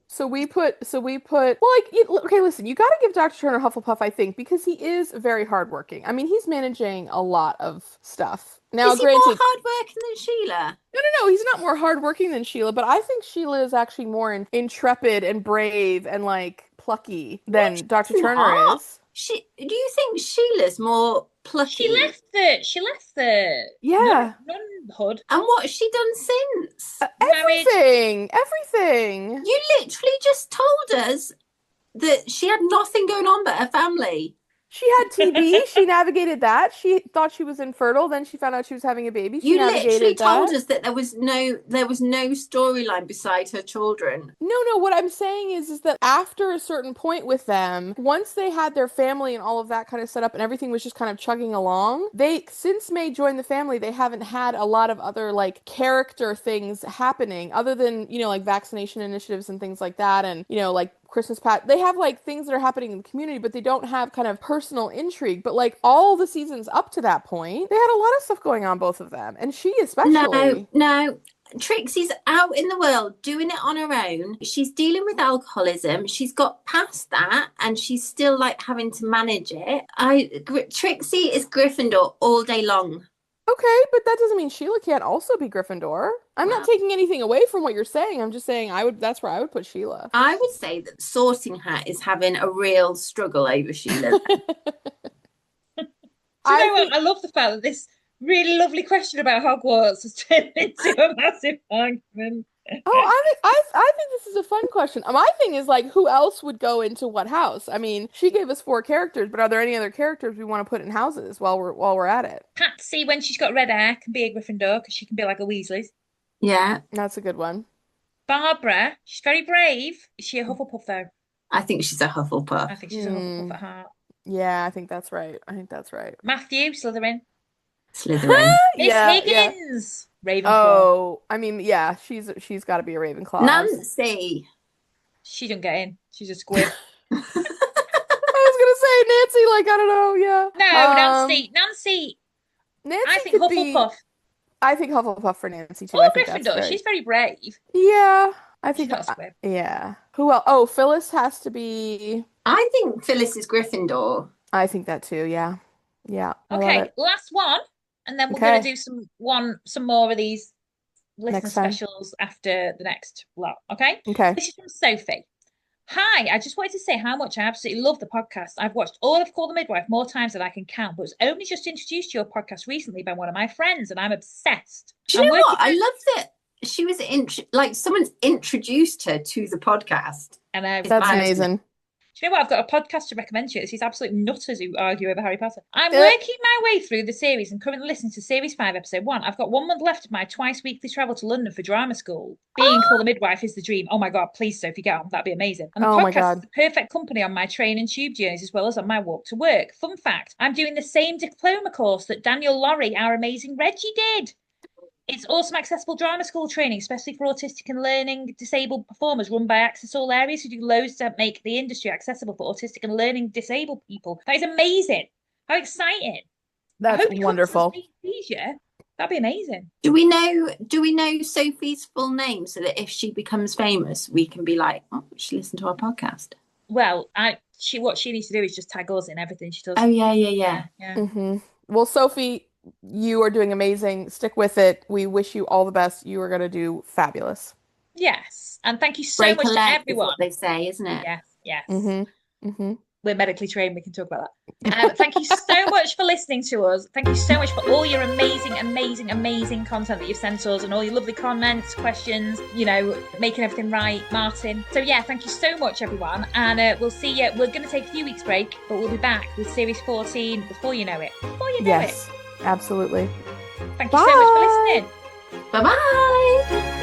So we put well, like, okay, listen, you got to give Dr. Turner Hufflepuff, I think, because he is very hardworking. I mean, he's managing a lot of stuff. Now, is he granted, more hardworking than Sheila? no, he's not more hardworking than Sheila, but I think Sheila is actually more intrepid and brave and like plucky than Dr. Turner not. is. Do you think Sheila's more plucky? She left the Yeah. nunhood. And what's she done since? Married. Everything. You literally just told us that she had nothing going on but her family. She had TB. She navigated that. She thought she was infertile. Then she found out she was having a baby. She You literally navigated told that. us that there was no storyline beside her children. No. What I'm saying is that after a certain point with them, once they had their family and all of that kind of set up and everything was just kind of chugging along, since May joined the family, they haven't had a lot of other like character things happening other than, like vaccination initiatives and things like that. And, like Christmas pat. They have like things that are happening in the community, but they don't have kind of personal intrigue. But like all the seasons up to that point, they had a lot of stuff going on, both of them. And she especially. No. Trixie's out in the world doing it on her own. She's dealing with alcoholism. She's got past that and she's still like having to manage it. Trixie is Gryffindor all day long. Okay, but that doesn't mean Sheila can't also be Gryffindor. I'm not taking anything away from what you're saying. I'm just saying that's where I would put Sheila. I would say that Sorting Hat is having a real struggle over Sheila. I love the fact that this really lovely question about Hogwarts has turned into a massive argument. I think this is a fun question. My thing is like, who else would go into what house? I mean, she gave us 4 characters, but are there any other characters we want to put in houses while we're at it? Patsy, when she's got red hair, can be a Gryffindor because she can be like a Weasley. Yeah, that's a good one. Barbara, she's very brave. Is she a Hufflepuff though? I think she's a Hufflepuff. I think she's a Hufflepuff at heart. Yeah, I think that's right. Matthew, Slytherin. Miss Higgins. Yeah. Ravenclaw. Oh, I mean, yeah, she's got to be a Ravenclaw. Nancy. She don't get in. She's a squib. I was gonna say Nancy. Like, I don't know. Yeah. No, Nancy. I think Hufflepuff. I think Hufflepuff for Nancy too. Or I think Gryffindor. She's very brave. Yeah, I think. She's not a squib. Yeah. Who else? Oh, Phyllis has to be. I think Phyllis is Gryffindor. I think that too. Yeah. Yeah. Okay, last one. And then we're going to do some more of these listener specials after the next lot. Okay? This is from Sophie. Hi, I just wanted to say how much I absolutely love the podcast. I've watched all of Call The Midwife more times than I can count, but was only just introduced to your podcast recently by one of my friends, and I'm obsessed. Do you know what? I love that she was someone's introduced her to the podcast. And that's amazing. Do you know what? I've got a podcast to recommend to you. It's these absolute nutters who argue over Harry Potter. I'm working my way through the series and currently listening to Series 5, Episode 1. I've got 1 month left of my twice-weekly travel to London for drama school. Being Call The Midwife is the dream. Oh my God, please, Sophie, get on. That'd be amazing. And the podcast is the perfect company on my train and tube journeys as well as on my walk to work. Fun fact, I'm doing the same diploma course that Daniel Laurie, our amazing Reggie, did. It's awesome accessible drama school training, especially for autistic and learning disabled performers run by Access All Areas who do loads to make the industry accessible for autistic and learning disabled people. That is amazing. How exciting. That's wonderful. That'd be amazing. Do we know Sophie's full name so that if she becomes famous, we can be like, oh, she listened to our podcast? Well, what she needs to do is just tag us in everything she does. Oh, yeah. Mm-hmm. Well, Sophie, you are doing amazing. Stick with it. We wish you all the best. You are going to do fabulous. Yes. And thank you so much to everyone. Is what they say, isn't it? Yes. Mm-hmm. Mm-hmm. We're medically trained. We can talk about that. Thank you so much for listening to us. Thank you so much for all your amazing content that you've sent us and all your lovely comments, questions, making everything right, Martin. So yeah, thank you so much, everyone. And we'll see you. We're going to take a few weeks break, but we'll be back with Series 14 before you know it. Yes, absolutely. Thank you so much for listening. Bye-bye.